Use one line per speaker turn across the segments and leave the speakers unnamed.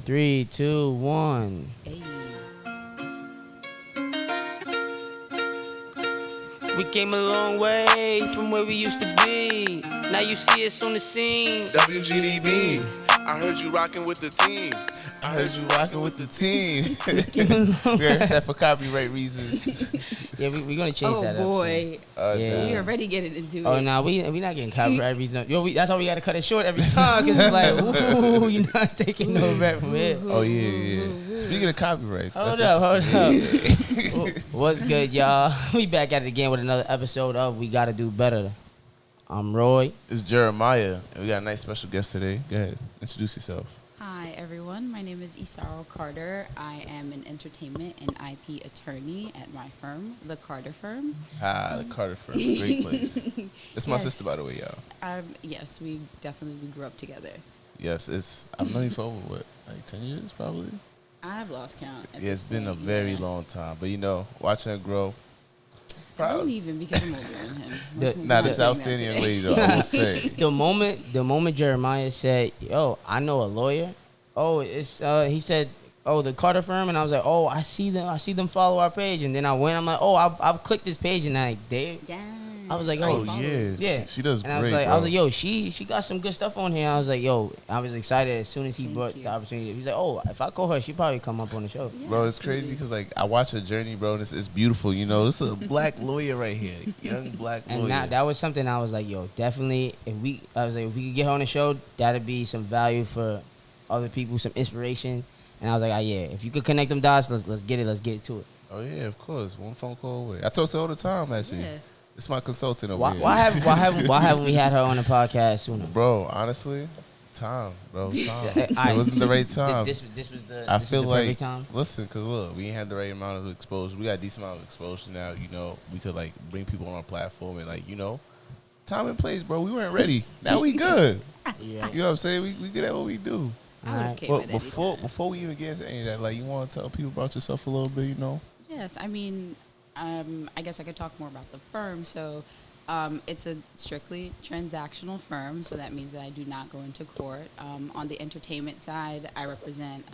3, 2, 1.
Hey.
We came a long way from where we used to be. Now you see us on the scene.
WGDB. I heard you rocking with the team. I heard you rocking with the team. We heard that for copyright reasons.
Yeah, we're gonna change that up.
Oh boy,
Yeah.
we already getting into it.
Oh no, we not getting copyright reasons. Yo, that's why we gotta cut it short every time, cause it's like, ooh, you're not taking no rap from here.
Oh yeah. Speaking of copyrights,
Hold
that's
up.
interesting.
What's good, y'all? We back at it again with another episode of We Gotta Do Better. I'm Roy.
It's Jeremiah, and we got a nice special guest today. Go ahead, introduce yourself.
Hi everyone, my name is Isaro Carter. I am an entertainment and IP attorney at my firm, the Carter Firm.
The Carter Firm, great place. It's my
Yes.
sister, by the way, y'all.
Yes, we grew up together.
Yes, I've known you for over, like 10 years, probably?
I've lost count.
Yeah, it's been a very long time. But, watching her grow.
I don't even because I'm older than him. Let's
Nah,
not
this
do that
outstanding young
today.
lady, though, I will say.
The moment Jeremiah said, "Yo, I know a lawyer," he said, "Oh, the Carter Firm," and I was like, "Oh, I see them follow our page," and then I went, I'm like, "Oh, I've clicked this page," and I was like,
Oh,
"Oh,
yeah. She does
and
great,
I was like, "Yo, she got some good stuff on here." I was like, "Yo," I was excited as soon as he brought the opportunity. He's like, "Oh, if I call her, she'd probably come up on the show."
Yeah,
Bro, it's crazy because, I watch her journey, bro, and it's beautiful. This is a black lawyer right here. Young black lawyer.
And that was something I was like, "Yo, definitely." If we could get her on the show, that'd be some value for other people, some inspiration. And I was like, yeah, if you could connect them dots, let's get it to it.
Oh, yeah, of course. One phone call away. I talk to her all the time, actually.
Yeah.
It's my consultant over here.
Why haven't we had her on the podcast sooner?
Bro, honestly, time, bro. Time.
Alright.
It wasn't the right time.
This was the
I
this
feel
was the
like,
perfect time.
listen, because look, we ain't had the right amount of exposure. We got a decent amount of exposure now. We could, bring people on our platform and, time and place, bro. We weren't ready. Now we good.
Yeah.
You know what I'm saying? We good at what we do.
I would have
Alright.
came
But
at
before we even get into any of that, you want to tell people about yourself a little bit,
Yes, I mean, I guess I could talk more about the firm. So it's a strictly transactional firm, so that means that I do not go into court. On the entertainment side, I represent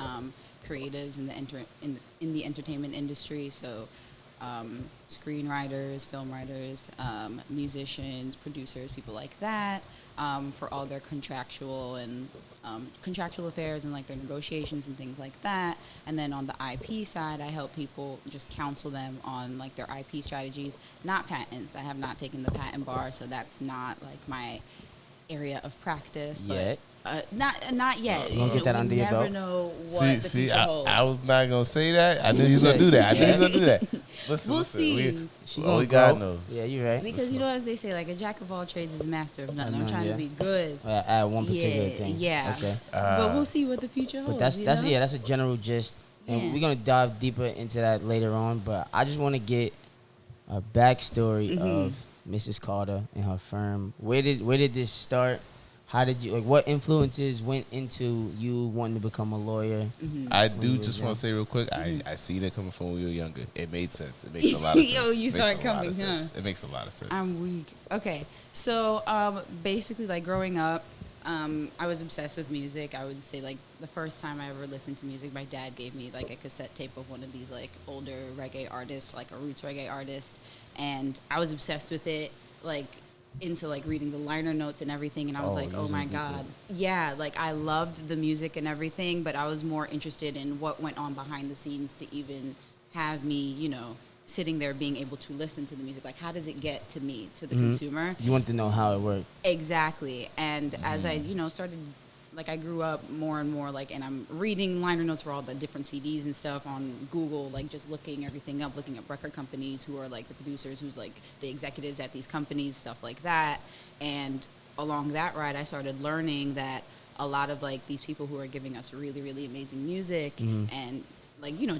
creatives in the entertainment industry, so screenwriters, film writers, musicians, producers, people like that, for all their contractual affairs and their negotiations and things like that. And then on the IP side, I help people, just counsel them on their IP strategies, not patents. I have not taken the patent bar, so that's not my area of practice.
Yet.
But not yet.
You won't get that under your
never
belt?
know what the future holds.
I was not gonna say that. I knew he was gonna do that. Listen,
We'll see.
Only God knows.
Yeah, you're right.
Because as they say, a jack of all trades is a master of none. I'm trying
yeah.
to be good.
At one particular thing.
Yeah.
Okay.
But we'll see what the future holds.
But that's a general gist, and
Yeah.
we're gonna dive deeper into that later on. But I just want to get a backstory of Mrs. Carter and her firm. Where did this start? How did you what influences went into you wanting to become a lawyer?
I
When
do
you
just
were
want to say real quick, I seen it coming from when we were younger. It made sense. It makes a lot of sense.
Yo, you
It
saw
makes
it
a lot
coming,
of sense.
huh?
It makes a lot of sense.
I'm weak. Okay. So basically, growing up, I was obsessed with music. I would say the first time I ever listened to music, my dad gave me a cassette tape of one of these older reggae artists, a roots reggae artist, and I was obsessed with it. Into reading the liner notes and everything, and I was oh my god, yeah, I loved the music and everything, but I was more interested in what went on behind the scenes to even have me sitting there being able to listen to the music. How does it get to me, to the consumer?
You want to know how it worked.
Exactly. And as I started, I grew up more and more, and I'm reading liner notes for all the different CDs and stuff on Google, just looking everything up, looking up record companies, who are the producers, who's the executives at these companies, stuff like that. And along that ride, I started learning that a lot of these people who are giving us really, really amazing music and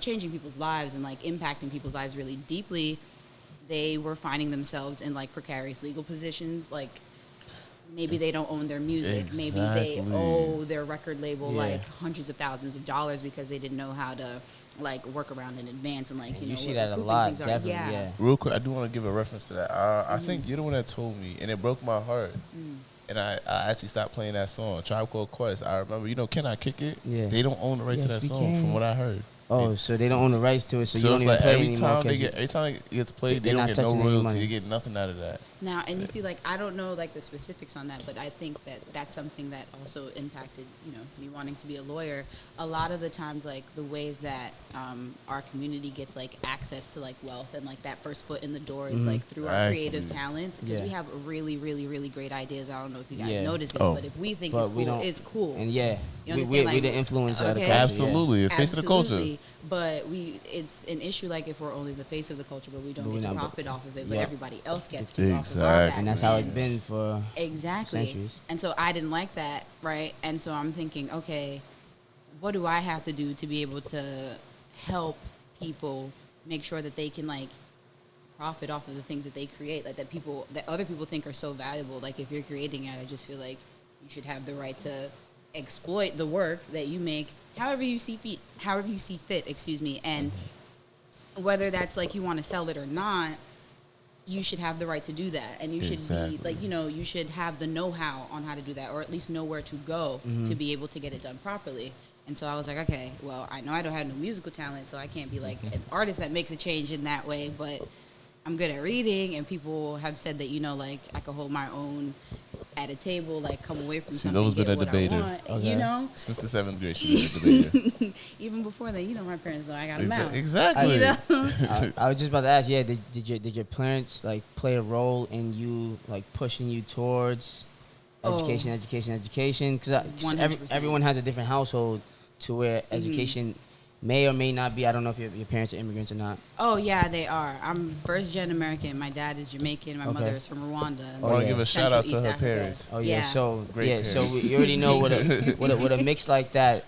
changing people's lives and impacting people's lives really deeply, they were finding themselves in precarious legal positions, maybe they don't own their music.
Exactly.
Maybe they owe their record label
Yeah.
hundreds of thousands of dollars because they didn't know how to work around in advance and
You see
what
that a
recouping
lot,
things are.
definitely. Yeah.
Real quick, I do want to give a reference to that. I think you're the one that told me, and it broke my heart. and I actually stopped playing that song, Tribe Called Quest. I remember, Can I Kick It?
Yeah.
They don't own the rights to that
Yes, we
song,
can.
from what I heard.
Oh, so they don't own the rights to it, so you don't
it's
even
like
play
every
anymore.
every time it gets played, they
they're
don't
not
get no
touching any
royalty.
money.
They get nothing out of that.
Now, and you see, like, I don't know, like, the specifics on that, but I think that that's something that also impacted, me wanting to be a lawyer. A lot of the times, like, the ways that our community gets, like, access to, like, wealth and, like, that first foot in the door is, like, through our creative talents. Because
Yeah.
we have really, really, really great ideas. I don't know if you guys
Yeah.
notice this,
Oh.
but if we think
But
it's
we
cool,
don't-
it's cool.
And yeah,
You
we
understand, like,
the influence of the
okay.
culture.
Absolutely, the face of the culture.
Absolutely. But it's an issue, like, if we're only the face of the culture, but we don't
But
get
we're
to
not-
profit off of it, but
Yeah.
everybody else gets to off of our
Exactly.
backs.
And that's how it's been for
Exactly.
centuries.
And so I didn't like that, right? And so I'm thinking, okay, what do I have to do to be able to help people make sure that they can, like, profit off of the things that they create, like, that other people think are so valuable. Like, if you're creating it, I just feel like you should have the right to exploit the work that you make however you see fit, and whether that's, like, you want to sell it or not, you should have the right to do that, and you should
Exactly.
be like, you should have the know-how on how to do that, or at least know where to go to be able to get it done properly. And so I was like, okay, well, I know I don't have no musical talent, so I can't be like an artist that makes a change in that way, but I'm good at reading, and people have said that, like, I could hold my own at a table, like, come away from
She's
something,
always been
get
a
what I
debater.
want,
Okay.
Since the 7th grade, she's been a debater.
Even before that, my parents know I got a mouth.
Exactly.
You know?
I was just about to ask, yeah, did your parents, like, play a role in you, like, pushing you towards education? Because
100%.
everyone has a different household to where education may or may not be. I don't know if your parents are immigrants or not.
Oh, yeah, they are. I'm first-gen American. My dad is Jamaican. My
Okay.
mother is from Rwanda.
I want to give a shout out to
Central
her
East Africa.
parents.
Oh yeah,
Yeah.
so
Great
yeah, so
parents.
you already know what a mix like that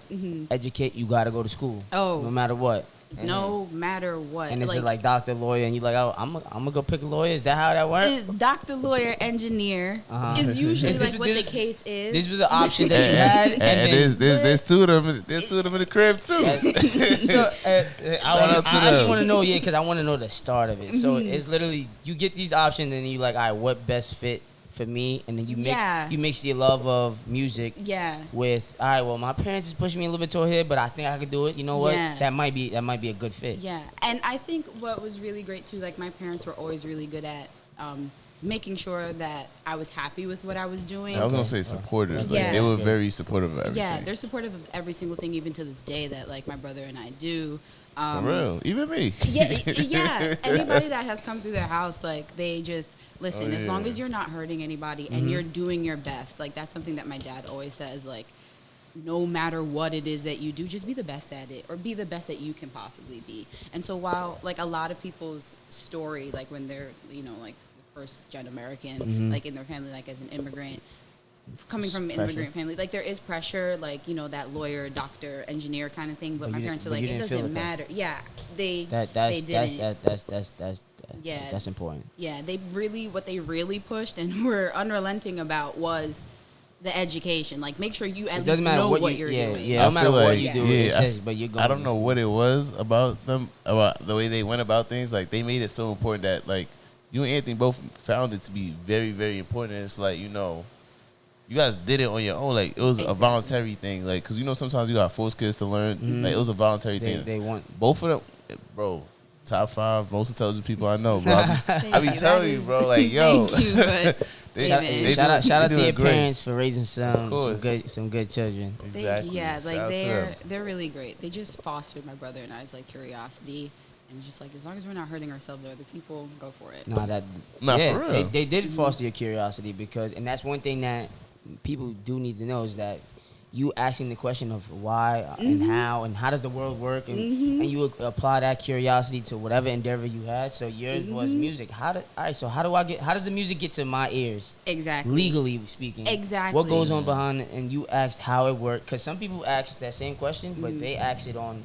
educate. You got to go to school.
Oh.
No matter what.
No matter what.
And is it like doctor, lawyer, and you like, oh, I'm gonna go pick a lawyer? Is that how that works?
Doctor, lawyer, engineer is usually like what the case is.
This was the option that you had,
And
then-
there's two of them. There's two of them in the crib too.
So
out to
I just
them.
want to know, because I want to know the start of it. So it's literally you get these options, and you like, all right, what best fit for me, and then you mix your love of music
Yeah.
with, all right, well, my parents is pushing me a little bit toward here, but I think I could do it. You know what?
Yeah.
That might be a good fit.
Yeah, and I think what was really great too, like, my parents were always really good at making sure that I was happy with what I was doing.
I was gonna say supportive. Like,
Yeah.
they were very supportive of everything.
Yeah, they're supportive of every single thing, even to this day, that, like, my brother and I do.
For real. Even me.
Yeah. Anybody that has come through their house, like, they just listen.
Oh,
As long
yeah.
as you're not hurting anybody and you're doing your best, like, that's something that my dad always says. Like, no matter what it is that you do, just be the best at it, or be the best that you can possibly be. And so while, like, a lot of people's story, like, when they're, like, the first gen American, like, in their family, like, as an immigrant, coming from an immigrant family, like, there is pressure, like, that lawyer, doctor, engineer kind of thing. But my
you
parents are
didn't-
like,
but you
it
didn't feel
doesn't
it, though.
matter. Yeah, they
That's
Yeah.
that's important.
Yeah, what they really pushed and were unrelenting about was the education. Like, make sure you at
It
least
doesn't matter
know what
you,
you're
yeah,
doing.
Yeah, no
I
matter
feel
what
like-
you do,
yeah,
it says, but you're going.
I don't know what it was about them, about the way they went about things. Like, they made it so important that, like, you and Anthony both found it to be very, very important. And it's like, you guys did it on your own. Like, it was a
Exactly.
voluntary thing. Like, because sometimes you got force kids to learn. Like, it was a voluntary thing.
They want.
Both of them, bro. Top 5 most intelligent people I know, bro. I be
you.
telling
That
you,
is-
bro. Like, yo,
Thank you, but
They-
Shout-
they
Shout out
they
to
doing
your
great.
parents for raising some
course.
good children.
thank
Exactly.
you. Yeah,
Shout
like,
out to them.
they're really great. They just fostered my brother and I's, like, curiosity. And just, like, as long as we're not hurting ourselves or other people, go for it.
Nah, that
Nah,
yeah,
for real.
They did foster your curiosity and that's one thing that people do need to know is that you asking the question of why and how does the world work and you apply that curiosity to whatever endeavor you had. So yours was music. How does the music get to my ears?
Exactly.
Legally speaking.
Exactly.
What goes on behind it? And you asked how it worked. Because some people ask that same question, but they ask it on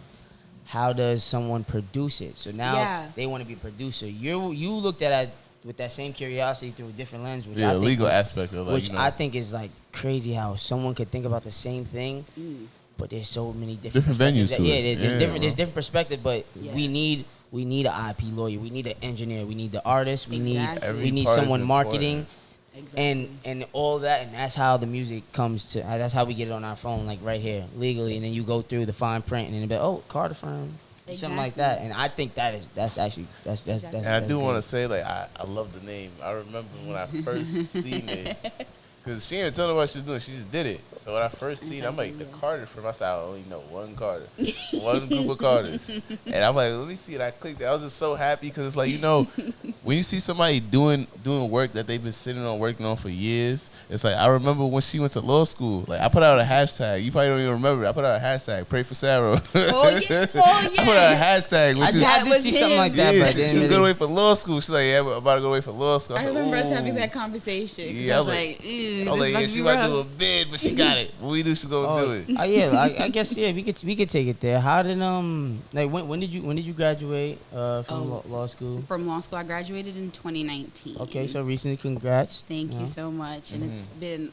how does someone produce it. So now they want to be a producer. You looked at it with that same curiosity through a different lens. Which
Yeah,
I think
legal aspect of, like,
which I think is, like, crazy how someone could think about the same thing, but there's so many different
venues
perspectives
to it.
there's
Yeah,
different
bro.
perspective, but
Yeah.
we need an IP lawyer, we need an engineer, we need the artist, we
Exactly.
need
Every
we need
part is
someone marketing.
important.
Exactly.
and all that, and that's how the music comes to. That's how we get it on our phone, like right here, legally, and then you go through the fine print, and then it'll be like, oh, Carter firm, something like that. And I think that's actually that's
Exactly.
And I
that's
do want to
good.
say, like, I love the name. I remember when I first seen it. Because she didn't tell me what she was doing. She just did it. So when I first seen it, I'm like, the
Yes.
Carter from my side, I only know one Carter. One group of Carters. And I'm like, let me see it. I clicked it. I was just so happy because it's like, you know, when you see somebody doing work that they've been sitting on, working on for years, it's like, I remember when she went to law school. Like, I put out a hashtag. You probably don't even remember it. I put out a hashtag, pray for Sarah.
Oh yeah. Oh yeah.
I put out a hashtag. When she,
That
I did
was
see something
him.
like that,
yeah,
but
she,
then
she was going away for law school. She's like, yeah, I'm about to go away for law school.
I
said,
remember us having
"Ooh."
that conversation. 'Cause
Yeah,
I was like,
I was like, yeah, she might do a bid, but she got it. We knew she was gonna do it.
Yeah, I guess we could take it there. How did like when did you graduate from law school?
From law school, I graduated in 2019.
Okay, so recently, congrats.
Thank
Yeah.
you so much. And it's been,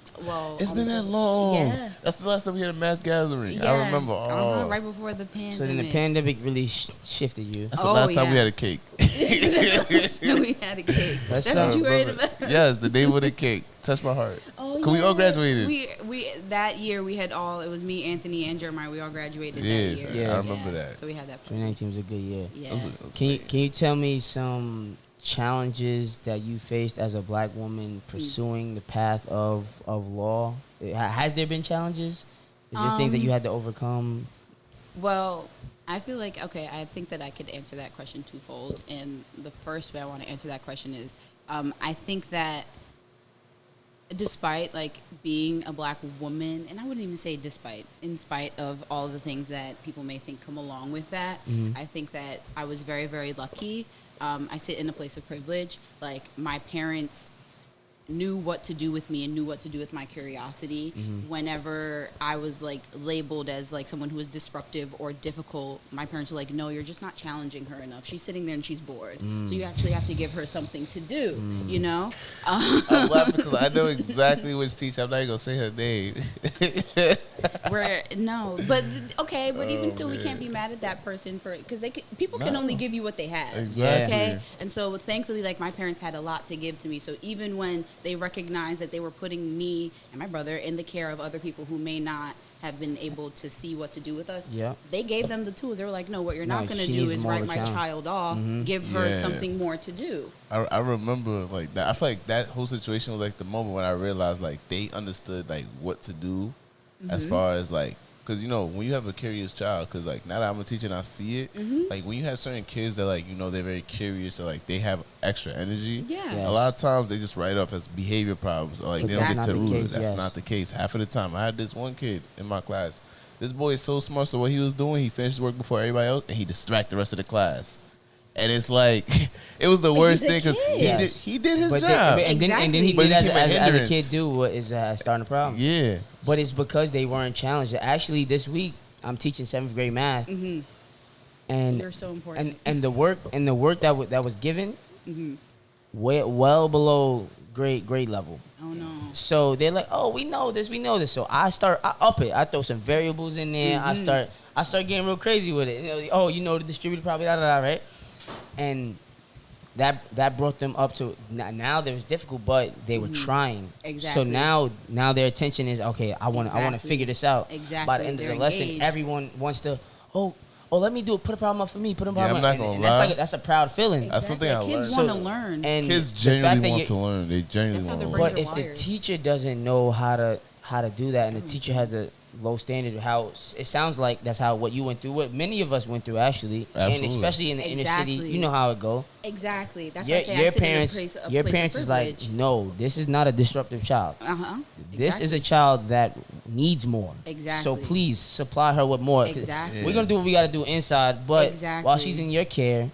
It's been that long.
Yeah.
That's the last time we had a mass gathering.
Yeah.
I remember. Oh,
Right before the pandemic.
So then the pandemic really shifted you.
that's the
Oh,
last time we
yeah.
had a cake.
So we had a cake.
That's
That's what you worried
Remember.
about.
Yes, the name of the cake. Touch my heart.
Oh,
Cause we all graduated.
We that year we had it was me, Anthony, and Jeremiah. We all graduated
Yes,
that year.
I
remember that.
So we had that.
2019 was a good year.
Yeah.
That was
Can
great.
you tell me some challenges that you faced as a black woman pursuing the path of law? Has there been challenges? Is there things that you had to overcome?
Well, I feel like, okay, I think that I could answer that question twofold. And the first way I want to answer that question is I think that despite like being a black woman, and I wouldn't even say despite, in spite of all of the things that people may think come along with that, I think that I was very, very lucky. I sit in a place of privilege. Like my parents knew what to do with me and knew what to do with my curiosity whenever I was like labeled as like someone who was disruptive or difficult. My parents were like, no, you're just not challenging her enough. She's sitting there and she's bored. So you actually have to give her something to do, you know?
I'm laughing because I know exactly which teacher. I'm not even gonna say her name.
But even still, we can't be mad at that person because people can only give you what they have.
Exactly.
Okay, and so thankfully, like my parents had a lot to give to me. So even when they recognized that they were putting me and my brother in the care of other people who may not have been able to see what to do with us, they gave them the tools. They were like, no, what you're not going to do is write my child off. Give her
Yeah.
something more to do.
I remember like that. I feel like that whole situation was like the moment when I realized like they understood like what to do as far as like, because you know when you have a curious child, because like now that I'm a teacher and I see it, like when you have certain kids that like, you know, they're very curious or like they have extra energy,
Yeah.
a lot of times they just write it off as behavior problems or like
But
they don't
that's
get to
not the
root.
case,
That's
yes.
not the case. Half of the time I had this one kid in my class. This boy is so smart, so what he was doing, he finished his work before everybody else and he distracted the rest of the class. And it's like, it was the
But
worst
he's a
thing because
kid.
he did his
But
job.
and then he
Exactly.
did
But
as,
it became a
as a
hindrance.
kid do what is starting a problem.
Yeah.
But it's because they weren't challenged. Actually, this week I'm teaching 7th grade math, and
You're so important.
and the work that was given, well below grade level.
Oh no.
So they're like, oh, we know this. So I up it. I throw some variables in there. I start getting real crazy with it. You know, the distributor probably right, and that brought them up to now. It was difficult, but they were trying.
Exactly.
So now their attention is okay. I want to
Exactly.
figure this out.
Exactly.
By the end of
They're
the lesson,
engaged.
everyone wants to let me do it. Put a problem up for me. Put a
Yeah,
problem.
I'm not
up.
gonna
And
lie.
that's a proud feeling.
That's something I
Kids
learned.
want to learn.
And
Kids
the fact
genuinely
that
want
you-
to learn. They genuinely
That's how
want to
their
learn.
brains
But if
wired.
the teacher doesn't know how to do that, and the teacher has a low standard, how it sounds like that's how what you went through, what many of us went through actually,
Absolutely.
and especially in the inner city,
Exactly.
you know how it go.
Exactly. That's
Your,
why I say
your
I sit
parents,
in a place,
your
place
parents
of
is like,
privilege.
no, this is not a disruptive child. This is a child that needs more.
Exactly.
So please supply her with more. 'Cause
Exactly.
We're gonna do what we gotta do inside, but
Exactly.
while she's in your care,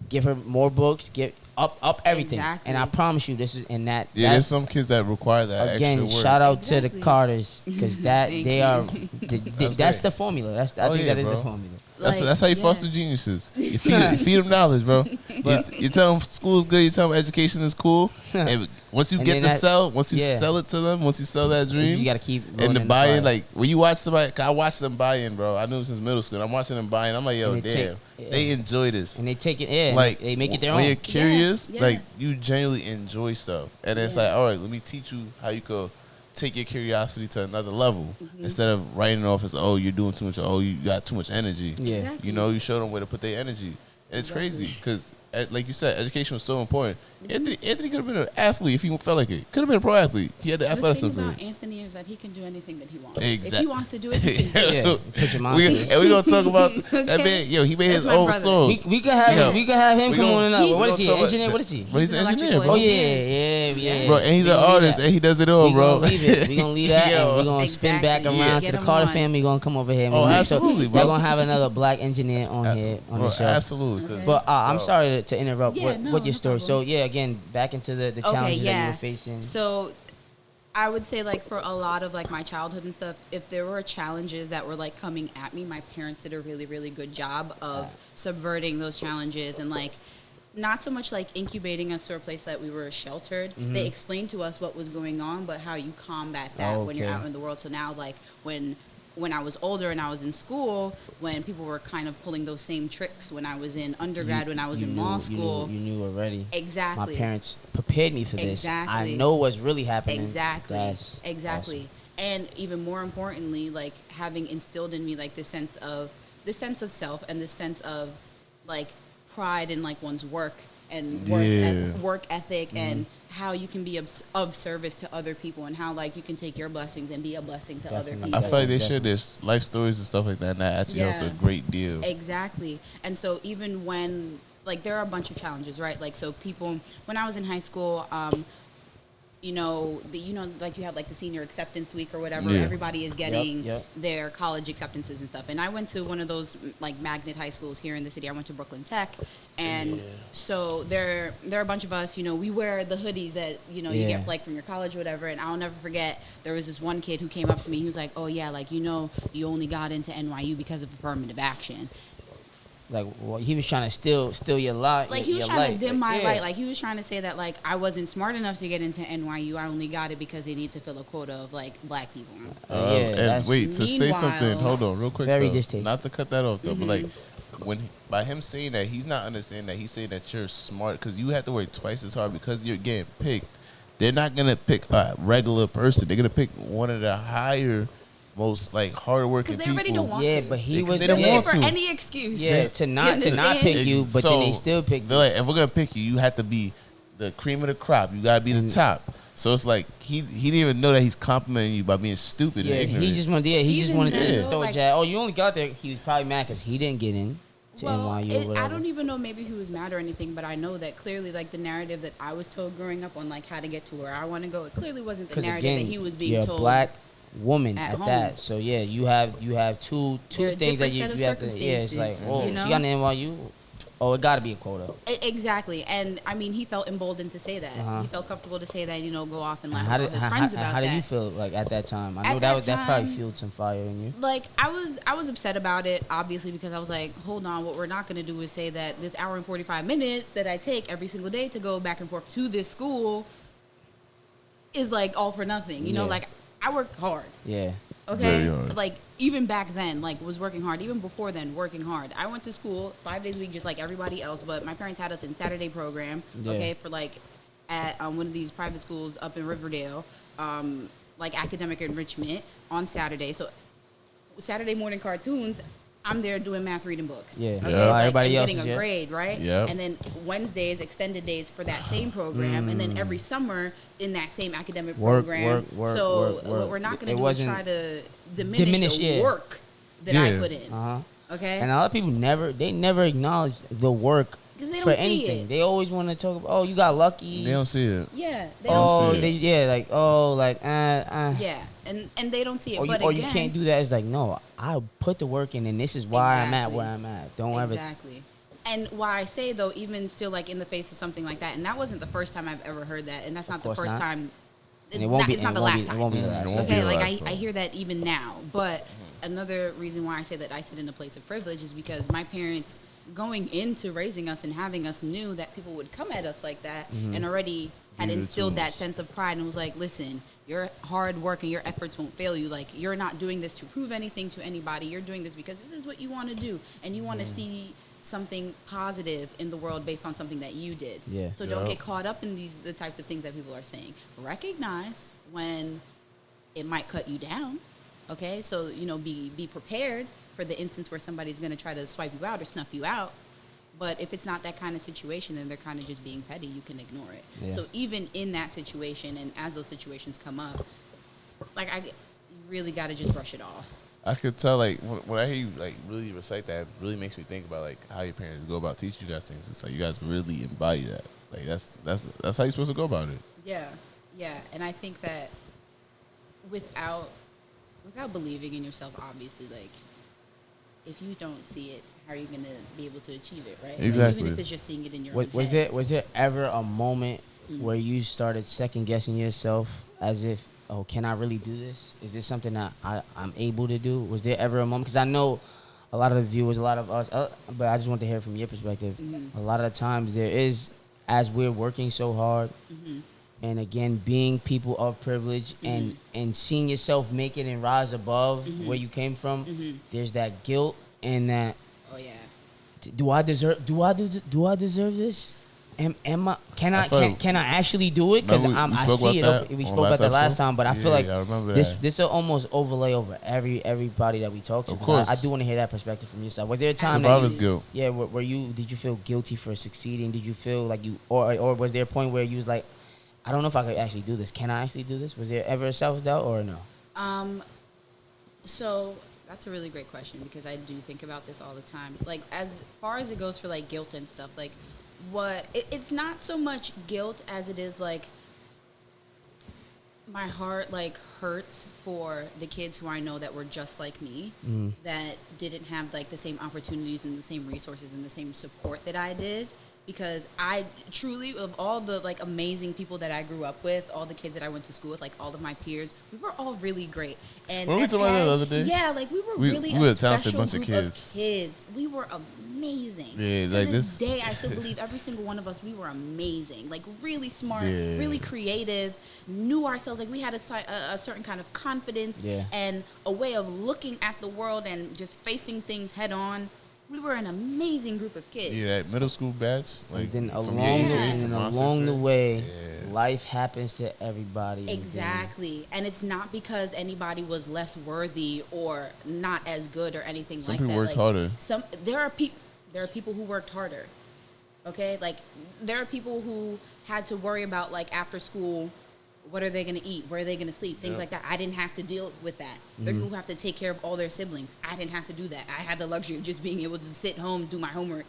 give her more books, give up everything,
Exactly.
and I promise you, this is and that.
Yeah,
that-
there's some kids that require that
Again,
extra work.
shout out to the
Exactly.
Carters because that
Thank
they
you.
are.
That's
That's
great.
the formula. I
Oh,
think
yeah,
that is
bro.
the formula.
That's how you foster geniuses. You feed them knowledge, bro. you tell them school's good. You tell them education is cool. And once you
And
get
then
to sell, once you sell it to them, once you sell that dream,
you gotta keep
and the
rolling
buy-in.
the
Like when you watch somebody, 'cause I watched them buy-in, bro. I knew them since middle school. I'm watching them buy-in. I'm like, yo,
And they
damn, they enjoy this.
and they take it. Yeah,
Like
they make it their
when
own.
you're curious,
Yeah.
like you genuinely enjoy stuff, and it's
Yeah.
like, all right, let me teach you how you could take your curiosity to another level instead of writing it off as, oh, you're doing too much, oh, you got too much energy.
Yeah.
Exactly.
You know, you show them where to put their energy. And it's crazy because, like you said, education was so important. Anthony could have been an athlete if he felt like it. Could have been a pro athlete. He had the
The
athleticism
thing
for
about
it.
Anthony is that he can do anything that he wants.
Exactly.
If he wants to do it, he can do it.
Yeah, put your mind to it.
And we're going to talk about that
Okay.
man. Yo, he made
That's
his
my
own
brother.
song.
We could have
Yo.
him
We
come
gonna-
on and
he-
What is
we
he?
gonna talk
Engineer?
about-
What is he?
But he's an engineer,
electrical
bro.
Oh yeah,
engineer.
yeah.
Bro, and he's
We
an
gonna leave
artist,
that.
and he does it all,
We
bro.
gonna leave it. We gonna leave that,
Yo.
and we gonna spin back
Exactly.
around
Get
to the
him
Carter
on.
family. Gonna come over here.
Oh,
So
absolutely, bro.
We're gonna have another black engineer on here on
Bro,
the show.
absolutely. 'cause-
But I'm
bro.
sorry to interrupt.
Yeah, no,
what your
no
story? So
problem.
yeah, again, back into the challenges that you were facing.
So I would say like for a lot of like my childhood and stuff, if there were challenges that were like coming at me, my parents did a really, really good job of subverting those challenges and like not so much like incubating us to a place that we were sheltered. They explained to us what was going on, but how you combat that when you're
Okay.
out in the world. So now like when I was older and I was in school, when people were kind of pulling those same tricks when I was in undergrad, when I was in law school.
You knew already.
Exactly.
My parents prepared me for this. I
Exactly.
know what's really happening.
Exactly.
That's
Exactly.
awesome.
And even more importantly, like having instilled in me like this sense of self and this sense of like pride in like one's work and work ethic and how you can be of service to other people and how like you can take your blessings and be a blessing to other
Definitely.
people.
I feel like they share their life stories and stuff like that, and that actually helped a great deal.
Exactly. And so even when like there are a bunch of challenges, right? Like so people when I was in high school, like you have like the senior acceptance week or whatever.
Yeah.
Everybody is getting
Yep.
their college acceptances and stuff. And I went to one of those like magnet high schools here in the city. I went to Brooklyn Tech, and so there are a bunch of us. We wear the hoodies that you get like from your college or whatever. And I'll never forget there was this one kid who came up to me. He was like, "Oh yeah, like you only got into NYU because of affirmative action."
Like he was trying to steal your light.
Like he was
your
trying
light.
to dim my
Yeah.
light. Like he was trying to say that like I wasn't smart enough to get into NYU. I only got it because they need to fill a quota of like black people.
Yeah,
And
that's-
wait, to say
Meanwhile-
something, hold on, real quick.
Very
though.
distasteful.
Not to cut that off though, but like by him saying that, he's not understanding that. He's saying that you're smart because you have to work twice as hard because you're getting picked. They're not gonna pick a regular person. They're gonna pick one of the higher, most like hardworking
Because they already
people.
don't want
Yeah,
to.
but he
Because
was
they don't
They're
want
looking for
to.
any excuse.
Yeah, to not
understand?
pick you, but then they still pick
They're
you.
like, if we're gonna pick you, you have to be the cream of the crop. You gotta be the top. So it's like he didn't even know that he's complimenting you by being stupid
Yeah,
and ignorant.
he just wanted. Yeah, he just
Even
wanted
then,
to
though,
throw a
like-
jab. Oh, you only got there. He was probably mad because he didn't get in to NYU or whatever.
I don't even know maybe he was mad or anything, but I know that clearly like the narrative that I was told growing up on like how to get to where I want to go, it clearly wasn't the
'Cause
narrative
again,
that he was being
you're
told.
a black woman
at
at
home.
that. So yeah, you have two
There are
things that
different
you
set of
have to. Yeah, it's like,
circumstances,
oh,
you
she
know?
got an NYU. Oh, it got to be a quota.
Exactly, and I mean he felt emboldened to say that.
Uh-huh.
He felt comfortable to say that. Go off and laugh
How
with
did
all his friends about
how
that.
did you feel like at that time? I know
At
that probably
time-
fueled some fire in you.
Like I was upset about it, obviously, because I was like, hold on, what we're not going to do is say that this hour and 45 minutes that I take every single day to go back and forth to this school is like all for nothing.
Yeah.
Like I work hard.
Yeah.
Okay,
Very hard.
like even back then, like was working hard. Even before then, working hard. I went to school 5 days a week, just like everybody else. But my parents had us in Saturday program.
Yeah.
Okay, for like at one of these private schools up in Riverdale, like academic enrichment on Saturday. So Saturday morning cartoons, I'm there doing math, reading books.
Yeah.
Okay,
Yeah.
like,
Everybody
and
else
getting
is,
a
yeah.
grade, right?
Yep.
And then Wednesdays, extended days for that same program, and then every summer in that same academic
Work,
program.
work,
so
work,
what
work.
we're not
It
going to do is
wasn't-
try to diminish the
yeah.
work that I
Yeah.
put in.
Uh huh.
Okay.
And a lot of people never acknowledge the work
'Cause they
for
don't see
anything.
it.
They always want to talk about, oh, you got lucky.
They don't see it.
Yeah. They
oh,
don't see
they,
it.
yeah, like
Yeah. And they don't see it. But
or
again,
you can't do that. It's like, no, I put the work in, and this is why I'm at
Exactly.
where I'm at. Don't ever.
Exactly. And why I say though, even still, like in the face of something like that, and that wasn't the first time I've ever heard that, and that's not the
course
first
not.
time.
And it won't be.
It's not
and
the
it won't
last
be-
time.
It won't be the
Mm,
last.
it
time.
won't be
Okay,
the
like
last
I
time.
hear that even now. But another reason why I say that I sit in a place of privilege is because my parents going into raising us and having us knew that people would come at us like that,
Mm-hmm.
and already had
Give you the
instilled that
tools.
sense of pride and was like, listen, your hard work and your efforts won't fail you. Like, you're not doing this to prove anything to anybody. You're doing this because this is what you want to do, and you want to see something positive in the world based on something that you did.
Yeah.
So don't
Yup.
get caught up in the types of things that people are saying. Recognize when it might cut you down. Okay, so be prepared for the instance where somebody's going to try to swipe you out or snuff you out. But if it's not that kind of situation, then they're kind of just being petty. You can ignore it.
Yeah.
So even in that situation, and as those situations come up, like you really got to just brush it off.
I could tell, like, when I hear you, like, really recite that, it really makes me think about, like, how your parents go about teaching you guys things. It's like you guys really embody that. Like, that's how you're supposed to go about it.
Yeah, yeah, and I think that without believing in yourself, obviously, like, if you don't see it, how are you gonna be able to achieve it, right? Like,
Exactly.
even if it's just seeing it in your own
Was
head.
there ever a moment
Mm-hmm.
where you started second guessing yourself as if, oh, can I really do this? Is this something that I'm able to do? Was there ever a moment? Because I know a lot of the viewers, a lot of us, but I just want to hear from your perspective.
Mm-hmm.
A lot of the times there is, as we're working so hard,
Mm-hmm.
and again, being people of privilege and seeing yourself make it and rise above
Mm-hmm.
where you came from, there's that guilt and that,
Oh yeah.
do I deserve this? Am I? Can
I feel-
I actually do it? Because
Remember we
I
spoke
see it.
about that
We
on
spoke about
last
that last
episode?
time, but I feel
Yeah,
like
I remember
this
that.
this will almost overlay over everybody that we talk to.
Of
'cause
course.
I do want to hear that perspective from yourself. Was there a time
Survivor's
that
guilt.
yeah, were you? Did you feel guilty for succeeding? Did you feel like you, or was there a point where you was like, I don't know if I could actually do this. Can I actually do this? Was there ever a self doubt or no?
So that's a really great question because I do think about this all the time. Like, as far as it goes for like guilt and stuff, like it's not so much guilt as it is like my heart like hurts for the kids who I know that were just like me, that didn't have like the same opportunities and the same resources and the same support that I did. Because I truly, of all the like amazing people that I grew up with, all the kids that I went to school with, like all of my peers, we were all really great. And
Weren't we
at
talking about that the
10,
other day?
Yeah, like we were
We
really
were
a
a talented
special
bunch of
group
kids.
kids. We were amazing.
Yeah,
to
like
this
this-
day, I still believe every single one of us, we were amazing. Like really smart,
Yeah.
really creative, knew ourselves. Like we had a certain kind of confidence
Yeah.
and a way of looking at the world and just facing things head on. We were an amazing group of kids.
Yeah, that middle school batch. Like,
And then
from
along
your
the,
age
and
to
then
monsters,
along the
right?
way,
Yeah.
life happens to everybody. and then-
Exactly. And it's not because anybody was less worthy or not as good or anything
Some
like
people
that.
worked
Like,
harder.
There are people who worked harder. Okay? Like there are people who had to worry about like after school, what are they going to eat? Where are they going to sleep? Things
Yeah.
like that. I didn't have to deal with that. There are people who have to take care of all their siblings. I didn't have to do that. I had the luxury of just being able to sit home, do my homework,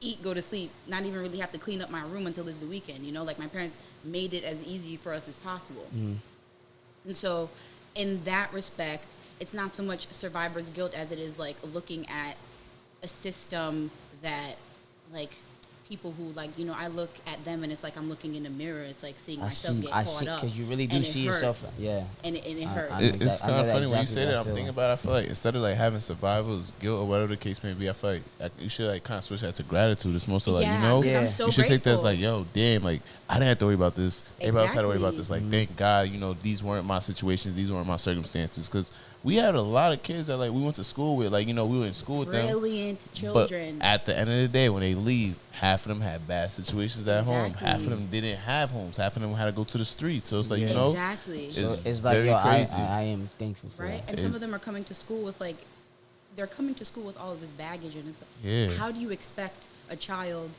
eat, go to sleep, not even really have to clean up my room until it's the weekend. You know, like my parents made it as easy for us as possible. And so in that respect, it's not so much survivor's guilt as it is like looking at a system that like people who like, you know, I look at them and it's like I'm looking in a mirror. It's like seeing myself get caught up.
because you really do
and it
see
hurts.
yourself. Yeah.
And it
I-
hurts.
I know
It's
that- I know
kind of
that
funny when you
exactly
say
what
that.
I
I'm
feel.
thinking about it. I feel like instead of like having survival's guilt or whatever the case may be, I feel like you should like kind of switch that to gratitude. It's more so like,
Yeah,
you know,
'cause I'm
Yeah.
so
you should take that as
grateful.
like, yo, damn, like I didn't have to worry about this. Everybody else had to worry about this.
Exactly.
Like, thank God, you know, these weren't my situations. These weren't my circumstances. Because we had a lot of kids that like we went to school with. Like, you know, we were in school with them.
Brilliant
But
children.
at the end of the day, when they leave, half of them had bad situations at home. Half of
Exactly.
them didn't have homes. Half of them had to go to the streets. So it's like,
Yeah.
you know,
Exactly.
it's
So it's like,
very
yo,
crazy.
I am thankful for
Right?
that.
And some
It's-
of them are coming to school with like, they're coming to school with all of this baggage, and it's like,
Yeah.
how do you expect a child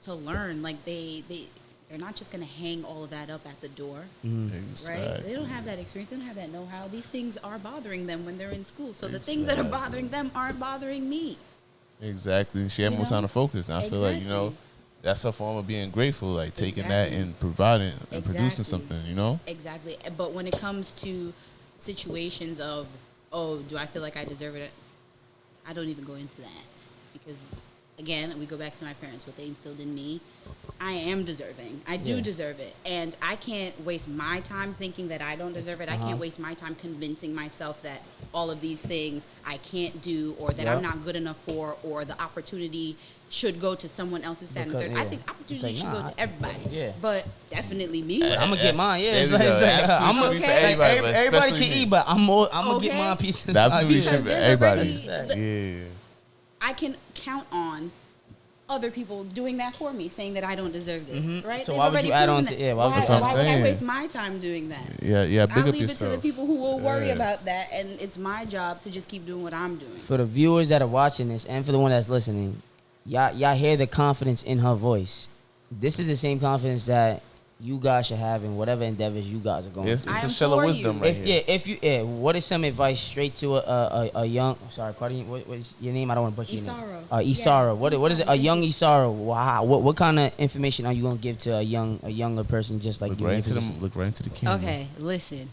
to learn? Like they're not just gonna hang all of that up at the door, right? They don't have that experience. They don't have that know-how. These things are bothering them when they're in school. So the things that are
Exactly.
bothering them aren't bothering me.
Exactly. She had
You
more
know?
time to focus. And I feel like, you know,
Exactly.
that's a form of being grateful, like taking that
Exactly.
and providing and producing
Exactly.
something, you know?
Exactly. But when it comes to situations of, oh, do I feel like I deserve it? I don't even go into that because again, we go back to my parents, what they instilled in me. I am deserving. I do deserve it. And I can't waste my time thinking that I don't deserve it. I can't waste my time convincing myself that all of these things I can't do, or that I'm not good enough for, or the opportunity should go to someone else's standard.
Because,
I think opportunity should go to everybody.
Yeah.
But definitely me.
I'm gonna get mine. Yeah,
There
it's
we
like,
go.
it's like,
That
I'm
opportunity
okay.
for everybody, but
Everybody can
especially
eat, but I'm gonna get
Okay.
my piece.
The opportunity
Because
should be
there's
everybody.
already-
Yeah.
I can count on other people doing that for me, saying that I don't deserve this, right?
So
They've
why would
already
you add
proven
on to-
that.
yeah, why would
why,
you-
That's what I'm
why would I
saying.
waste my time doing that?
Yeah, big
I'll
up
leave
yourself.
it to the people who will worry
Yeah.
about that, and it's my job to just keep doing what I'm doing.
For the viewers that are watching this, and for the one that's listening, y'all hear the confidence in her voice. This is the same confidence that you guys should have in whatever endeavors you guys are going.
It's
through.
I
a
am
shell of
for
wisdom
you.
right
If
here.
what is some advice straight to a young? Sorry, pardon me. What is your name? I don't want to butcher your name.
Isaro.
Isaro.
Yeah.
What is it? A young Isaro. Wow. What kind of information are you gonna give to a younger person just like
Look
you?
right
in
into
your
them.
position?
Look right into the camera.
Okay, listen.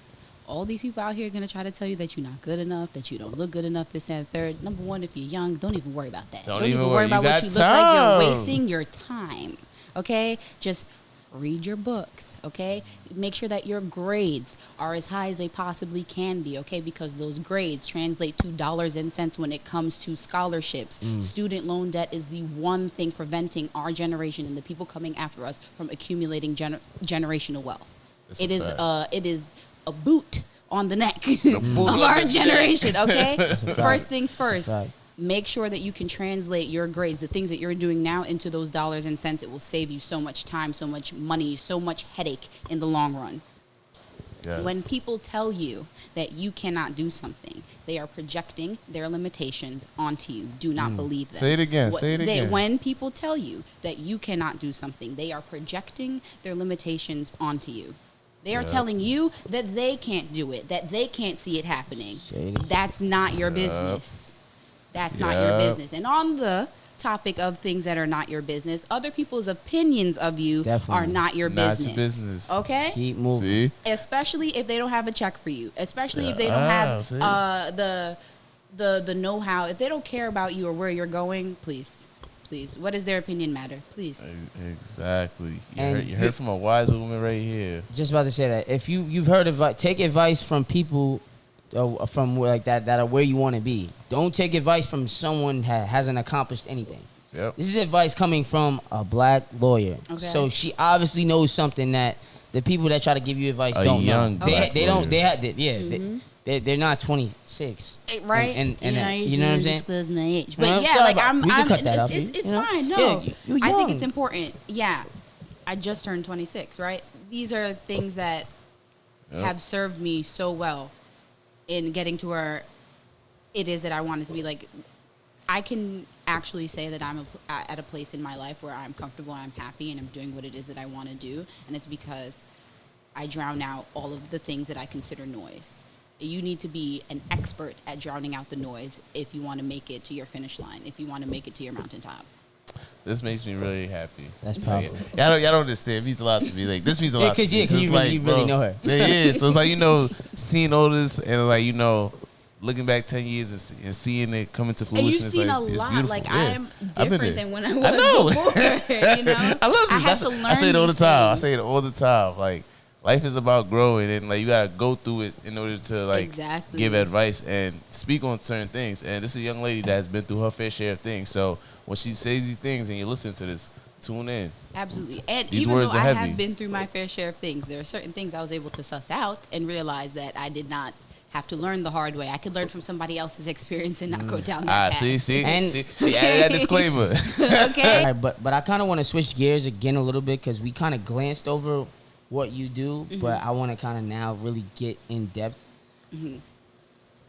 All these people out here are going to try to tell you that you're not good enough, that you don't look good enough, this and third. Number one, if you're young, don't even worry about that.
Don't even worry.
worry
You
about what
got
you look like. You're
time.
wasting your time. Okay? Just read your books, okay? Make sure that your grades are as high as they possibly can be, okay? Because those grades translate to dollars and cents when it comes to scholarships. Student loan debt is the one thing preventing our generation and the people coming after us from accumulating generational wealth.
That's a
It is
fact.
it is a boot on the neck
boot
of
on
our
the
generation, okay? First things first.
Fact.
Make sure that you can translate your grades, the things that you're doing now, into those dollars and cents. It will save you so much time, so much money, so much headache in the long run.
Yes.
When people tell you that you cannot do something, they are projecting their limitations onto you. Do not believe them.
Say it again, say it again.
When people tell you that you cannot do something, they are projecting their limitations onto you. They are
Yep.
telling you that they can't do it, that they can't see it happening.
Shady.
That's not your business. That's not your
Yep.
business. And on the topic of things that are not your business, other people's opinions of you
Definitely.
are not your
Not
business.
your business.
Okay?
Keep moving.
See?
Especially if they don't have a check for you. Especially if they
Yeah.
don't
Ah,
have
see?
the know-how. If they don't care about you or where you're going, please. What does their opinion matter? Please.
Exactly.
And
You heard from a wise woman right here.
Just about to say that if you've heard advice, take advice from people from like that are where you want to be. Don't take advice from someone that hasn't accomplished anything.
Yep.
This is advice coming from a black lawyer.
Okay.
So she obviously knows something that the people that try to give you advice
A
don't
young
know.
black
They don't.
lawyer.
They had. They're not 26.
Right?
And
you know,
you know what I'm saying?
disclose my age.
No,
But
I'm
yeah,
sorry
like
about- we can
I'm
cut that out for
it's,
you,
it's
you know?
fine. No.
Yeah, you're
I think
young.
it's important. Yeah. I just turned 26, right? These are things that
Yep.
have served me so well in getting to where it is that I wanted to be. Like, I can actually say that I'm at a place in my life where I'm comfortable and I'm happy and I'm doing what it is that I want to do. And it's because I drown out all of the things that I consider noise. You need to be an expert at drowning out the noise if you want to make it to your finish line, if you want to make it to your mountaintop.
This makes me really happy.
That's powerful.
Y'all don't understand. It means a lot to me. Like, this means a lot to me.
'cause
It's
you really know her.
Yeah. So it's like, seeing all this and like, looking back 10 years and seeing it come into
And
fruition.
you've
it's
seen
like,
a
it's
lot.
beautiful.
Like,
Yeah.
I'm
I've been
different
there.
than when I was
I know.
before, you know?
I love this.
I had to learn
I say it all the
these
time. I
things.
say it all the time. Like, life is about growing, and like you gotta go through it in order to like
Exactly.
give advice and speak on certain things. And this is a young lady that has been through her fair share of things. So when she says these things and you listen to this, tune in.
Absolutely. And
These
even
words
though
are
I
heavy.
have been through my fair share of things, there are certain things I was able to suss out and realize that I did not have to learn the hard way. I could learn from somebody else's experience and not go down that path.
See,
And-
see, she added that disclaimer.
Okay?
All right, but I kind of want to switch gears again a little bit because we kind of glanced over what you do, but I want to kind of now really get in depth.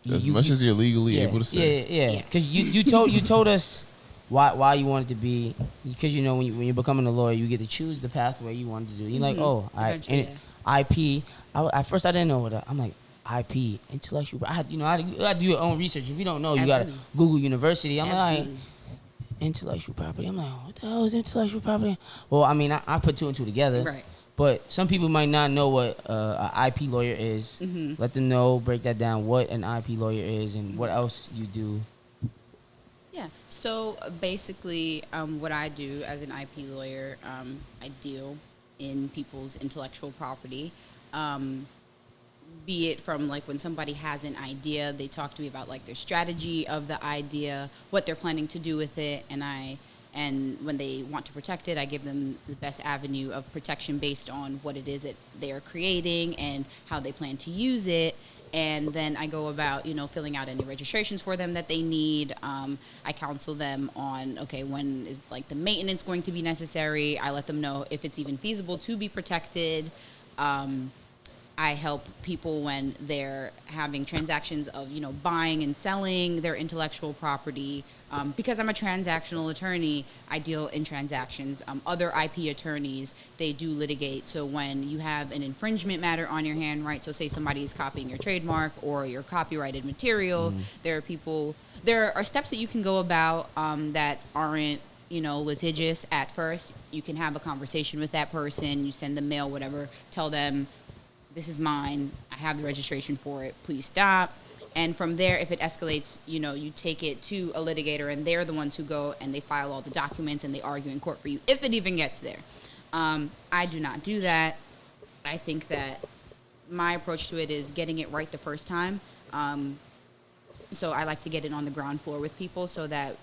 As much as you're legally able to say.
Yeah.
Yes.
Because you told us why you wanted to be, because when you're becoming a lawyer, you get to choose the pathway you wanted to do. You're like, oh,
Eventually,
IP. At first I didn't know what I'm like. IP, intellectual. I you gotta do your own research. If you don't know, you gotta
Absolutely.
Google university. I'm like,
Absolutely.
intellectual property. I'm like, what the hell is intellectual property? Well, I mean, I put two and two together.
Right.
But some people might not know what an IP lawyer is. Let them know, break that down, what an IP lawyer is and what else you do.
Yeah. So basically, what I do as an IP lawyer, I deal in people's intellectual property. Be it from like when somebody has an idea, they talk to me about like their strategy of the idea, what they're planning to do with it, and when they want to protect it, I give them the best avenue of protection based on what it is that they are creating and how they plan to use it. And then I go about, filling out any registrations for them that they need. I counsel them on, okay, when is like the maintenance going to be necessary? I let them know if it's even feasible to be protected. I help people when they're having transactions of, buying and selling their intellectual property. Because I'm a transactional attorney, I deal in transactions. Other IP attorneys, they do litigate. So when you have an infringement matter on your hand, right? So say somebody is copying your trademark or your copyrighted material, there are steps that you can go about that aren't, litigious at first. You can have a conversation with that person. You send them mail, whatever. Tell them, this is mine. I have the registration for it. Please stop. And from there, if it escalates, you take it to a litigator, and they're the ones who go and they file all the documents and they argue in court for you, if it even gets there. I do not do that. I think that my approach to it is getting it right the first time. So I like to get it on the ground floor with people so that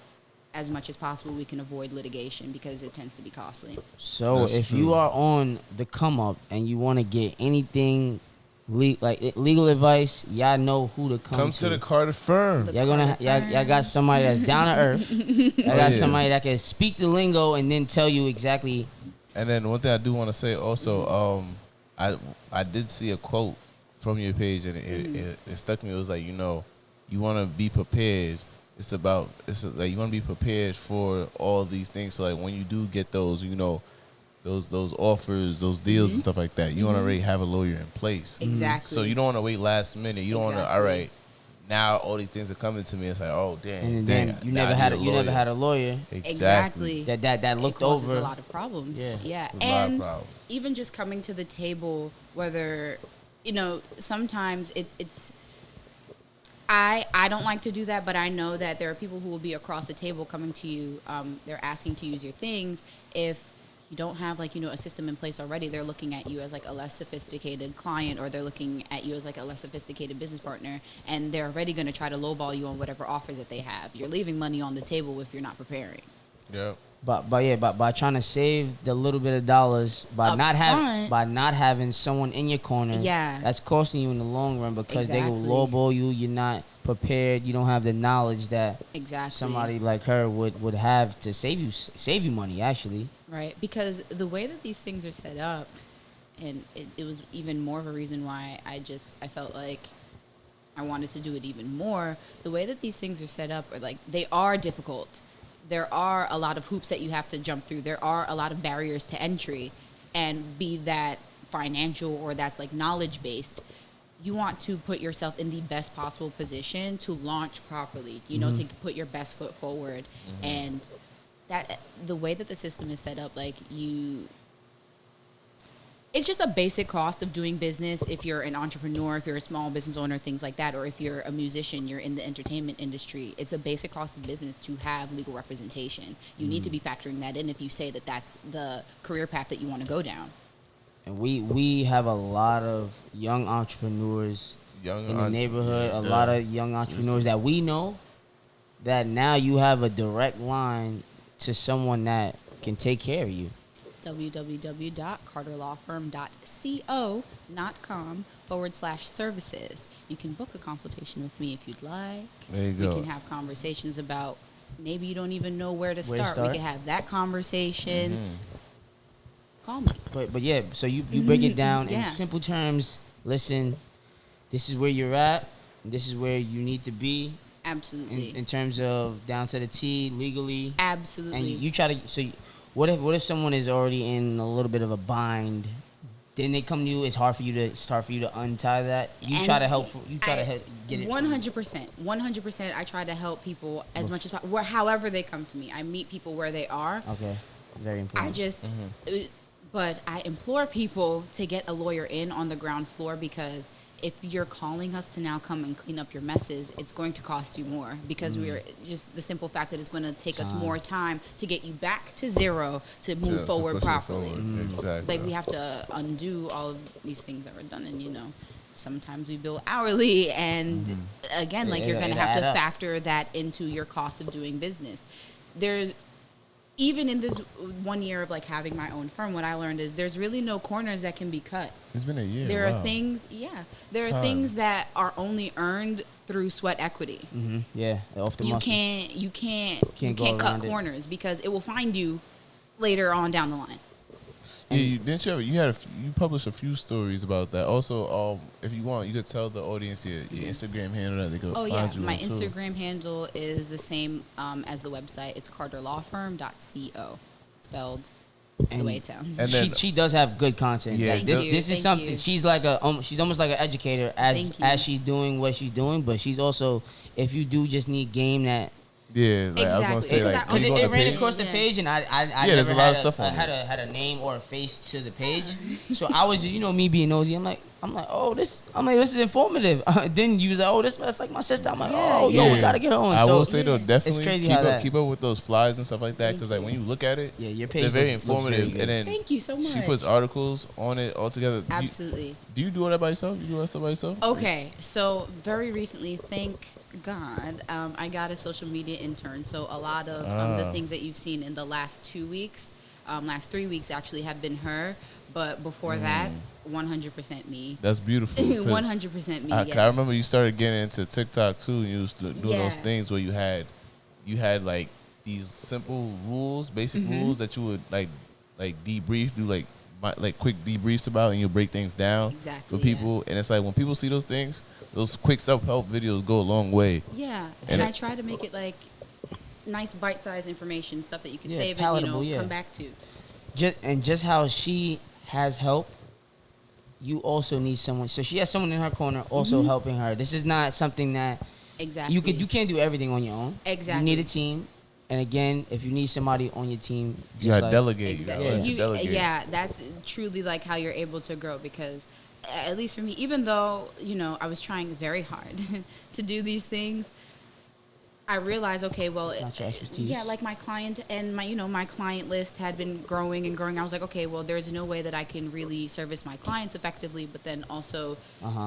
as much as possible we can avoid litigation because it tends to be costly.
So
That's
if
true.
you are on the come up and you want to get anything legal advice, y'all know who to come
to the Carter firm.
Y'all got somebody that's down to earth. Y'all got somebody that can speak the lingo and then tell you exactly.
And then one thing I do want to say also, I did see a quote from your page and it stuck me. It was like, you want to be prepared. It's like you want to be prepared for all these things. So like when you do get those, those offers, those deals and stuff like that, you want to already have a lawyer in place.
Exactly.
So you don't want to wait last minute. You don't want to. All right, now all these things are coming to me. It's like, oh damn,
And then you never had a lawyer.
Exactly.
That looked
it causes
over
a lot of problems.
Yeah.
And even just coming to the table, whether sometimes it's. I don't like to do that, but I know that there are people who will be across the table coming to you. They're asking to use your things. If you don't have a system in place already, they're looking at you as like a less sophisticated client, or they're looking at you as like a less sophisticated business partner, and they're already going to try to lowball you on whatever offers that they have. You're leaving money on the table if you're not preparing.
Yeah.
But by trying to save the little bit of dollars by not having someone in your corner, that's costing you in the long run because they will lowball you. You're not prepared. You don't have the knowledge that somebody like her would have to save you money actually.
Right, because the way that these things are set up, and it was even more of a reason why I felt like I wanted to do it even more. The way that these things are set up they are difficult. There are a lot of hoops that you have to jump through. There are a lot of barriers to entry, and be that financial or that's like knowledge based. You want to put yourself in the best possible position to launch properly, to put your best foot forward. And that the way that the system is set up, it's just a basic cost of doing business if you're an entrepreneur, if you're a small business owner, things like that, or if you're a musician, you're in the entertainment industry. It's a basic cost of business to have legal representation. You need to be factoring that in if you say that that's the career path that you want to go down.
And we have a lot of young entrepreneurs in the neighborhood, a lot of young entrepreneurs that we know that now you have a direct line to someone that can take care of you.
www.carterlawfirm.co.com/services. You can book a consultation with me if you'd like.
There you go.
We can have conversations about maybe you don't even know where to start. We can have that conversation. Call me.
But yeah, so you break it down in simple terms. Listen, this is where you're at. This is where you need to be.
Absolutely.
In terms of down to the T, legally.
Absolutely.
And you try to what if someone is already in a little bit of a bind? Then they come to you. It's hard for you to untie that. You try to help. Get it.
100%. I try to help people as much as possible. However they come to me, I meet people where they are.
Okay, very important.
But I implore people to get a lawyer in on the ground floor because if you're calling us to now come and clean up your messes, it's going to cost you more because we're just the simple fact that it's going to take us more time to get you back to zero to move forward
push it
properly.
forward. Exactly.
Like we have to undo all of these things that were done, and sometimes we bill hourly, and again, like you're going to have to factor that into your cost of doing business. There's even in this 1 year of like having my own firm, what I learned is there's really no corners that can be cut.
It's been a year.
There are things, things that are only earned through sweat equity.
Yeah, off the muscle.
You can't cut corners because it will find you later on down the line.
Yeah, you published a few stories about that. Also, if you want, you could tell the audience your Instagram handle that they could find you.
My
too.
Instagram handle is the same as the website. It's carterlawfirm.co, spelled the way it sounds.
And then,
she does have good content.
Yeah,
like, this is something. She's like she's almost like an educator as she's doing what she's doing, but she's also, if you do just need game that.
Yeah, like I was gonna say, like
because it ran across the page, and I
there's a lot of stuff on
it. Had a name or a face to the page, so I was, me being nosy. I'm like, this is informative. Then you was like, that's like my sister. I'm like, we gotta get her on.
I will say though, definitely
crazy
keep up with those flies and stuff like that, because like when you look at it,
your page
they're very informative. And then
thank you so much.
She puts articles on it all together.
Absolutely.
Do you do all that by yourself? You do all that stuff by yourself?
Okay, so very recently, thank God, I got a social media intern. So a lot of the things that you've seen in the last 2 weeks, last 3 weeks actually have been her. But before that, 100% me.
That's beautiful.
100% me.
I remember you started getting into TikTok too. And you was doing those things where you had like these simple rules, basic rules that you would like debrief, do like quick debriefs about, and you'll break things down for people. And it's like when people see those things, those quick self-help videos go a long way.
Yeah, and I try to make it like nice bite-sized information, stuff that you can save
palatable,
and come back to.
Just how she has help, you also need someone. So she has someone in her corner also helping her. This is not something that you can't do everything on your own.
Exactly.
You need a team. And again, if you need somebody on your team,
you gotta delegate.
Exactly. Yeah, that's truly like how you're able to grow, because at least for me, even though, I was trying very hard to do these things, I realized, okay, well,
it's not your expertise.
Yeah, like my client and my client list had been growing and growing. I was like, okay, well, there's no way that I can really service my clients effectively, but then also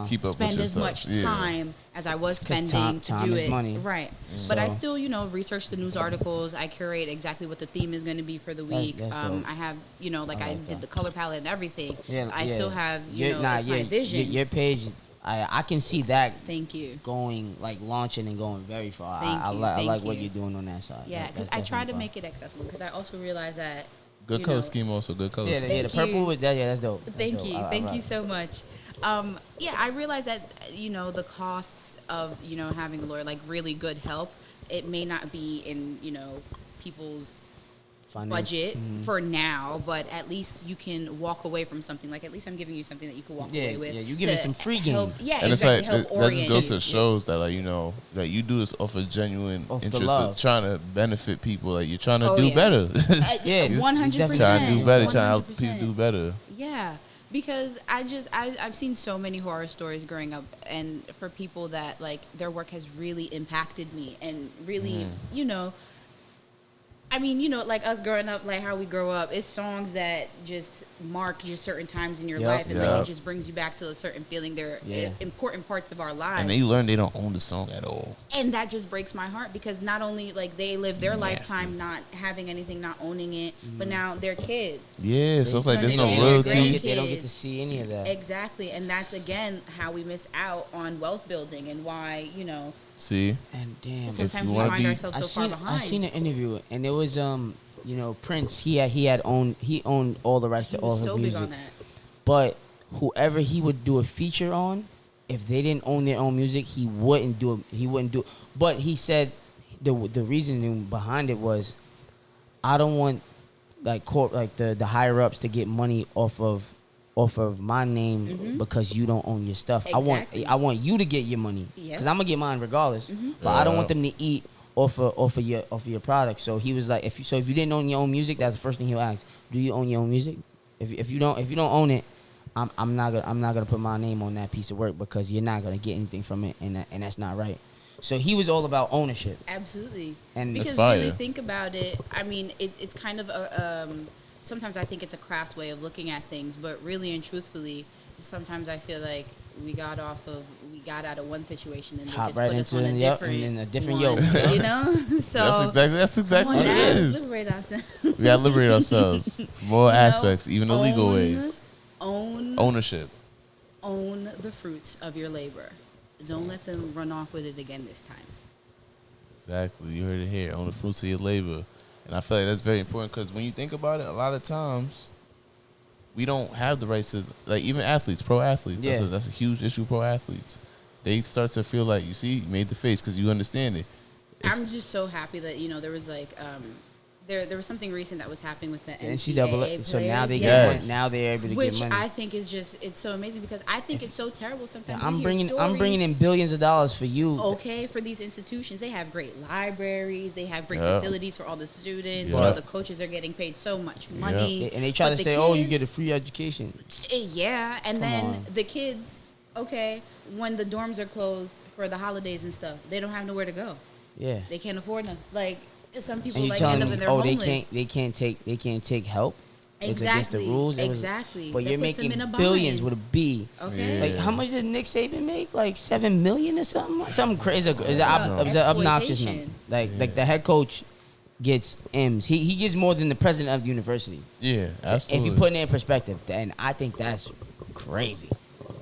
keep up
spend
with
as much time as I was spending to do it.
Money.
Right.
So,
but I still, research the news articles. I curate exactly what the theme is going to be for the week. I have, I did the color palette and everything.
Yeah,
I still have, it's my vision.
Your page, I can see that.
Thank you.
Going, like, launching and going very far.
I
like what you're doing on that side.
Yeah, because I try to make it accessible, because I also realize that
good color scheme, also good color scheme.
Yeah, the purple with that. Yeah, that's dope.
Thank you so much. I realize that the costs of having a lawyer, like really good help, it may not be in people's budget for now, but at least you can walk away from something. Like, at least I'm giving you something that you can walk away with.
Yeah, you give me some free game.
Yeah,
and
exactly.
It's like, that just goes to shows that, like, that you do this off a genuine interest of trying to benefit people. Like, you're trying to do better.
100%.
Trying to do better, trying to help people do better.
Yeah. Because I've seen so many horror stories growing up, and for people that, like, their work has really impacted me and really, like us growing up, like how we grow up, it's songs that just mark just certain times in your life, and like it just brings you back to a certain feeling. They're important parts of our lives.
And then you learn they don't own the song at all.
And that just breaks my heart, because not only like they live their lifetime not having anything, not owning it, but now they're kids.
Yeah, so it's like there's no royalty.
They don't get to see any of that.
Exactly, and that's again how we miss out on wealth building, and why
See,
and damn,
sometimes we find ourselves so far behind.
I seen an interview, and it was Prince. He owned all the rights to all his music. Big on that. But whoever he would do a feature on, if they didn't own their own music, he wouldn't do it. He wouldn't do it. But he said the reasoning behind it was, I don't want the higher ups to get money off of my name because you don't own your stuff.
Exactly.
I want you to get your money, because I'm gonna get mine regardless. But I don't want them to eat off of your product. So he was like, if you didn't own your own music, that's the first thing he'll ask. Do you own your own music? If you don't own it, I'm not gonna put my name on that piece of work because you're not gonna get anything from it, and that's not right. So he was all about ownership.
Absolutely.
And
because
fire.
really think about it. I mean, it's kind of a. Sometimes I think it's a crass way of looking at things, but really and truthfully, sometimes I feel like we got out of one situation and they
Hop
just
right
put us
into
on a
it,
different,
and then a different
one,
yoke.
you know. So
That's exactly what it is.
Liberate ourselves.
We gotta liberate ourselves from all aspects, even the legal ways. Ownership.
Own the fruits of your labor. Don't let them run off with it again this time.
Exactly. You heard it here. Own the fruits of your labor. And I feel like that's very important because when you think about it, a lot of times we don't have the rights to, like, even athletes, pro athletes.
Yeah.
That's a huge issue, pro athletes. They start to feel like, you see, you made the face because you understand it.
I'm just so happy that, there was like there was something recent that was happening with the
NCAA.
players.
So now they
Yes.
get now they're able to
Which
get money.
I think is it's so amazing because I think it's so terrible sometimes.
I'm
you hear
bringing
stories,
in billions of dollars for you.
Okay, for these institutions, they have great libraries, they have great
Yeah.
facilities for all the students.
Yeah.
The coaches are getting paid so much money,
And they try
but
to
the
say, "Oh, you
kids-
get a free education."
Yeah, and
Come
then
on.
the kids, okay, when the dorms are closed for the holidays and stuff, they don't have nowhere to go.
Yeah.
They can't afford them. Like some people
And you
like
telling
end up
me,
in their
oh,
homeless.
they can't take help. It's against the
Exactly,
rules.
exactly.
But
That
you're
puts them
making
in a
billions
bind.
with a B.
Okay.
Like, how much did Nick Saban make? Like $7 million or something? Something crazy. It's an obnoxious number.
Exploitation.
Like the head coach gets M's. He gets more than the president of the university.
Yeah, absolutely.
If you put it in perspective, then I think that's crazy.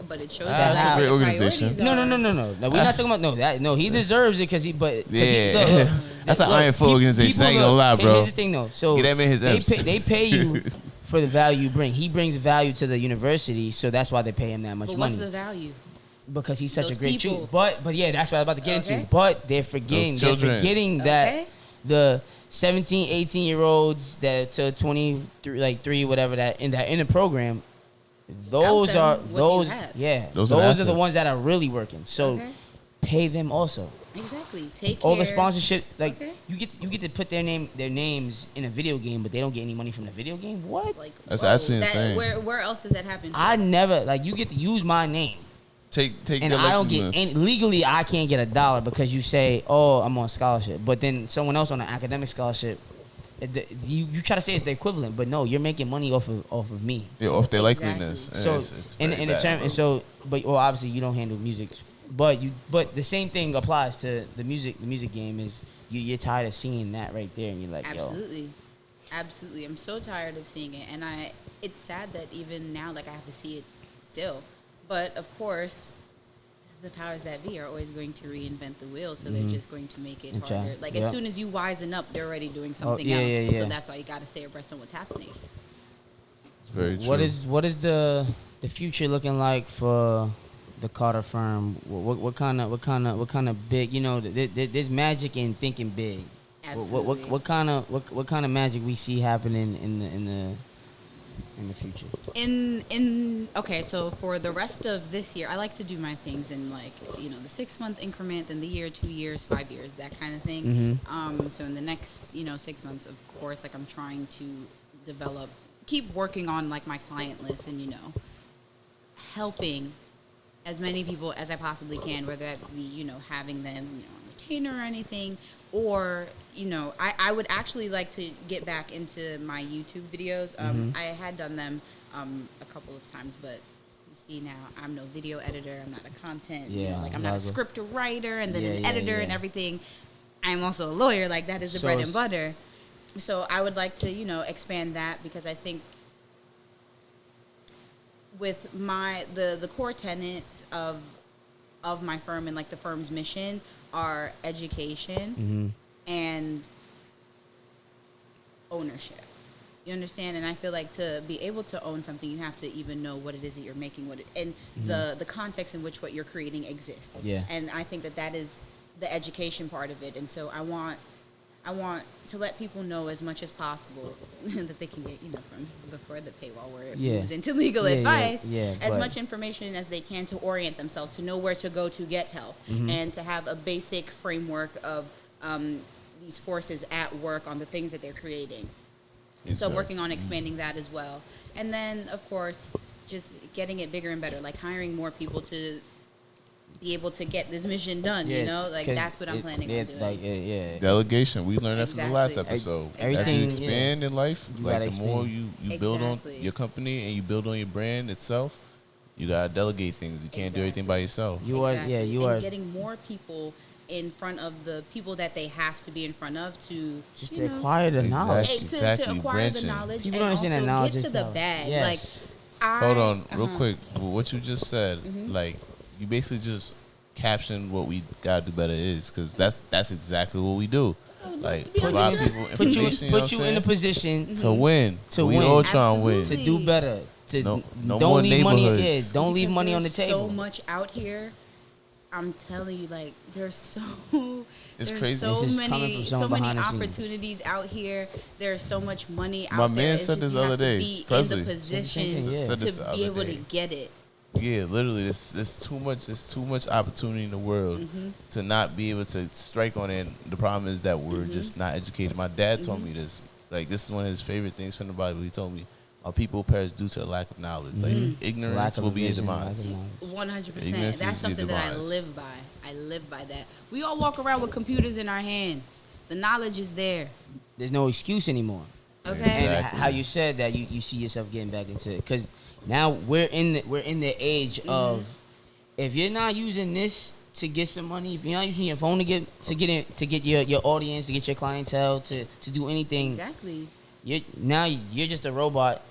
But it shows
That's
you
a
what
great
the
organization.
priorities
No.
are.
No, we're not talking about no. He deserves it because he. But 'cause
Yeah. That's an Iron Foot organization. I ain't gonna lie, bro.
Here's the thing, though. So
Get that man his M's.
they pay you for the value you bring. He brings value to the university, so that's why they pay him that much
But
money.
what's the value?
Because he's such
Those
a great
people.
tutor. But yeah, that's what I was about to get
Okay.
into. But they're forgetting
children.
that
Okay.
the 17, 18-year-olds that to 23, like 3, whatever that in the program. Those
them
are
what you
those
have.
yeah.
Those
Those
are
are the
assets.
ones that are really working. So
Okay.
pay them also.
Exactly. Take
All
care.
the sponsorship, like
Okay.
you get to put their names in a video game, but they don't get any money from the video game. What?
Like,
That's
whoa,
actually insane.
Where else does that happen?
I never like you get to use my name,
Take
and
the
I don't get
likeness.
legally I can't get $1 because you say, oh, I'm on scholarship, but then someone else on an academic scholarship, you try to say it's the equivalent, but no, you're making money off of me.
Yeah, off their
Exactly.
likeliness. And
So
it's
in
very
the
bad,
term,
bro.
and so, but well, obviously you don't handle music, but the same thing applies to the music. The music game is you're tired of seeing that right there, and you're like, yo,
Absolutely. I'm so tired of seeing it, and it's sad that even now, like I have to see it still. But of course, the powers that be are always going to reinvent the wheel, so they're just going to make it
And try.
harder. Like
Yep.
as soon as you wisen up, they're already doing something
yeah,
else.
yeah, yeah.
So that's why you got to stay abreast on what's happening.
It's very true.
what is the future looking like for the Carter firm? What kind of big? You know, there's magic in thinking big.
Absolutely.
What kind of magic we see happening in the future?
Okay, so for the rest of this year, I like to do my things in like the 6-month increment, then the year, 2 years, 5 years, that kind of thing. So in the next 6 months, of course, like I'm trying to keep working on like my client list and helping as many people as I possibly can, whether that be having them on retainer or anything, or I would actually like to get back into my YouTube videos. I had done them a couple of times, but you see now I'm no video editor. I'm not a content. I'm not a script writer and then an editor and everything. I'm also a lawyer. Like that is the bread and butter. So I would like to expand that because I think with the core tenets of my firm and like the firm's mission are education and ownership. You understand? And I feel like to be able to own something, you have to even know what it is that you're making, and the context in which what you're creating exists.
Yeah.
And I think that is the education part of it. And so I want to let people know as much as possible that they can get, from before the paywall where it moves into legal advice, as much information as they can to orient themselves, to know where to go to get help, and to have a basic framework of these forces at work on the things that they're creating. So I'm working on expanding that as well. And then, of course, just getting it bigger and better, like hiring more people to be able to get this mission done. You know, like that's what I'm planning on doing.
Like,
Delegation. We learned that from the last
Exactly.
episode.
Everything,
As you expand in life,
You
like
gotta
the more
expand.
you build on
Exactly.
your company and you build on your brand itself, you gotta delegate things. You can't do everything by yourself.
You are, yeah, you
and
are
getting more people in front of the people that they have to be in front of to
just
you
to
know,
acquire the knowledge.
to
Exactly,
acquire
branching.
the knowledge
People
and
don't understand that
also
knowledge
get
is
to the
power.
bag.
Yes.
Like,
Hold on, real quick. What you just said, like you basically just captioned what we gotta do better is, because that's exactly what we do. Like
to be
provide
honest.
people
Put
information.
you,
know
put you
what
in a
I'm saying?
position
To win.
To
we
win.
all trying to win.
Absolutely.
to do better. To
No
don't
more
leave money. Yeah,
neighborhoods.
don't leave
Because
money on the
there's
table.
So much out here. I'm telling you, like there's
It's
there's
crazy.
so
This is coming
many
from
so
someone
many
behind the scenes.
opportunities out here. There's so much money out
My
there.
man
It's
said
just
this
you
the
have
other
to
day,
be
Presley.
in the position
Yeah.
Said this the
to
other
be able
day.
to get it.
Yeah, literally, there's too much opportunity in the world to not be able to strike on it. The problem is that we're just not educated. My dad told me this. Like, this is one of his favorite things from the Bible. He told me, "Our people perish due to the lack of knowledge. Like, ignorance
Lack of
will be a
vision, lack of
demise."
knowledge.
100%.
Ignorance
That's
is
something
your
that I
demise.
live by. I live by that. We all walk around with computers in our hands. The knowledge is there.
There's no excuse anymore.
Okay.
And
Exactly.
how you said that you see yourself getting back into it, because now we're in the age of, if you're not using this to get some money, if you're not using your phone to get your audience, to get your clientele, to do anything,
Exactly.
you're just a robot.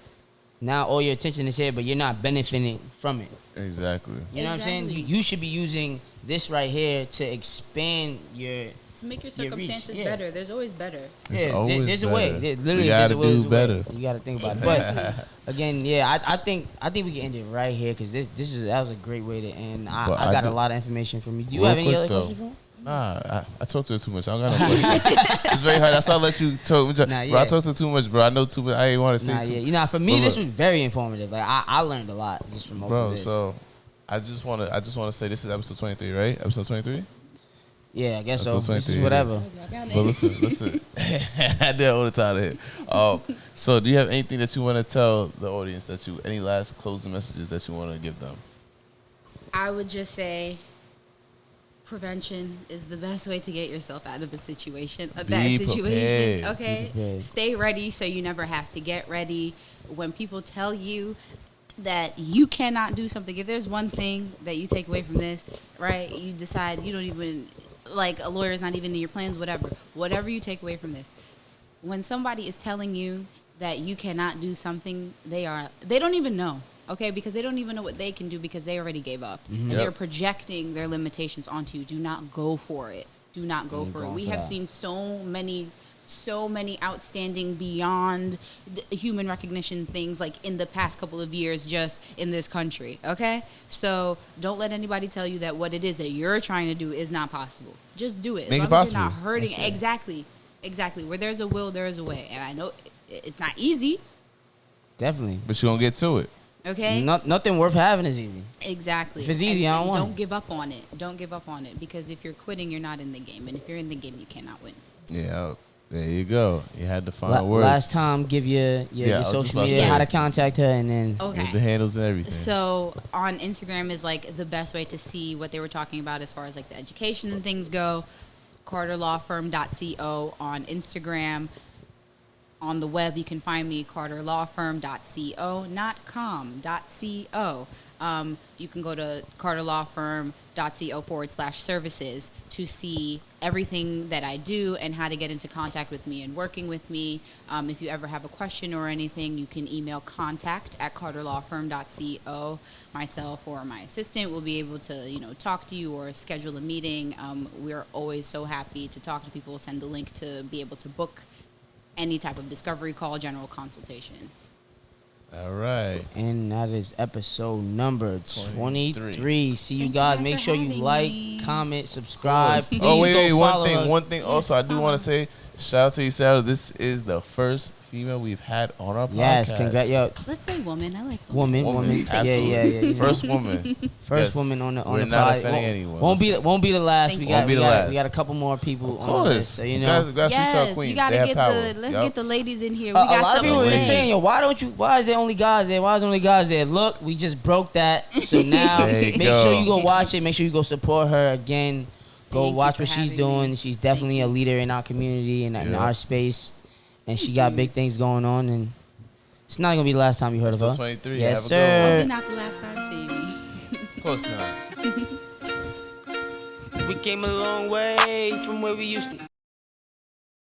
Now all your attention is here, but you're not benefiting from it.
Exactly.
You know what I'm saying?
Exactly.
You should be using this right here to expand your.
To make your
Your reach,
circumstances
yeah.
better. There's always better.
It's always
there's a way.
better.
Literally,
We
there's
gotta
a way.
do better.
You got to think about
Exactly.
it. But again, yeah, I think we can end it right here, because that was a great way to end.
But
I got
do-
a lot of information from you. Do you
Real
have any
quick,
other
though.
questions for me?
Nah, I talk to her too much. I don't got no questions. It's very hard. That's why I let you talk.
Nah,
Bro, I
yeah.
talk to her too much, bro. I know too much. I ain't want to say
Nah,
too
yeah. You know, for me,
But
this
look.
was very informative. Like I learned a lot just from over
Bro,
this.
so I just wanna say this is episode 23, right? Episode 23?
Yeah, I guess so.
Episode
This is
23 it
whatever.
But listen. I do it all the time here. So do you have anything that you want to tell the audience, any last closing messages that you want to give them?
I would just say prevention is the best way to get yourself out of a situation. A bad
Be
situation.
prepared.
Okay.
Be prepared.
Stay ready so you never have to get ready. When people tell you that you cannot do something, if there's one thing that you take away from this, right, you decide you don't even, like, a lawyer is not even in your plans, whatever you take away from this, when somebody is telling you that you cannot do something, they don't even know, okay, because they don't even know what they can do, because they already gave up, and they're projecting their limitations onto you. Do not go for it. Do not go for it.
going
We
for
have
that.
seen so many outstanding, beyond human recognition things, like, in the past couple of years just in this country, okay? So don't let anybody tell you that what it is that you're trying to do is not possible. Just do it.
Make
as
it
long as you're not
possible.
hurting. Exactly. Where there's a will, there is a way. And I know it's not easy,
Definitely.
But you're going to get to it.
okay?
Nothing worth having is easy.
Exactly.
If it's easy, I don't want
Don't
it.
give up on it. Don't give up on it, because if you're quitting, you're not in the game. And if you're in the game, you cannot win.
Yeah. There you go. You had to find words.
Last time, give your
Yeah, I was just
social
about to
media,
say.
how to
Yes.
contact her, and then
Okay.
With the handles and everything.
So on Instagram is like the best way to see what they were talking about as far as like the education and things go. CarterLawFirm.co on Instagram. On the web, you can find me CarterLawFirm.co, not com.co. You can go to CarterLawFirm.co/services to see everything that I do and how to get into contact with me and working with me. If you ever have a question or anything, you can email contact@CarterLawFirm.co. Myself or my assistant will be able to, talk to you or schedule a meeting. We're always so happy to talk to people. Send the link to be able to book any type of discovery call, general consultation.
All right.
And that is episode number 23. See you
Thank you
guys.
guys
Make
for
sure you
having
like,
me.
comment, subscribe. Please
Oh, wait,
go
one
follow
thing.
her.
One thing also I do want to say, Shout out to you, Sarah. This is the first female we've had on our podcast.
Yes, congrats, yo,
Let's say woman. I like
woman.
Absolutely.
Yeah. You know.
First woman.
First
Yes.
woman on the
We're
the
not
pod.
offending anyone.
Won't be the last.
Thank
We
you.
got
Won't be the
we
last.
got a couple more people
Of
on
course.
this. So you
You
know.
gotta speak to our
Yes,
queens.
you gotta
They have
get
power.
let's
Yup.
get the ladies in here.
A
We got
lot of
something
people
to
were
say.
saying, yo, why is there only guys there? Why is there only guys there? Look, we just broke that. So now
There you
make
go.
sure you go watch it. Make sure you go support her again. Go
Thank you
watch
for
what she's
having
doing.
me.
She's definitely a
Thank you.
leader in our community and in
Yeah.
our space. And she got big things going on, and it's not gonna be the last time you heard of
Episode
her.
23.
Yes,
Have a
sir.
good one.
Hopefully not the last time seeing me.
Of course not.
We came a long way from where we used to.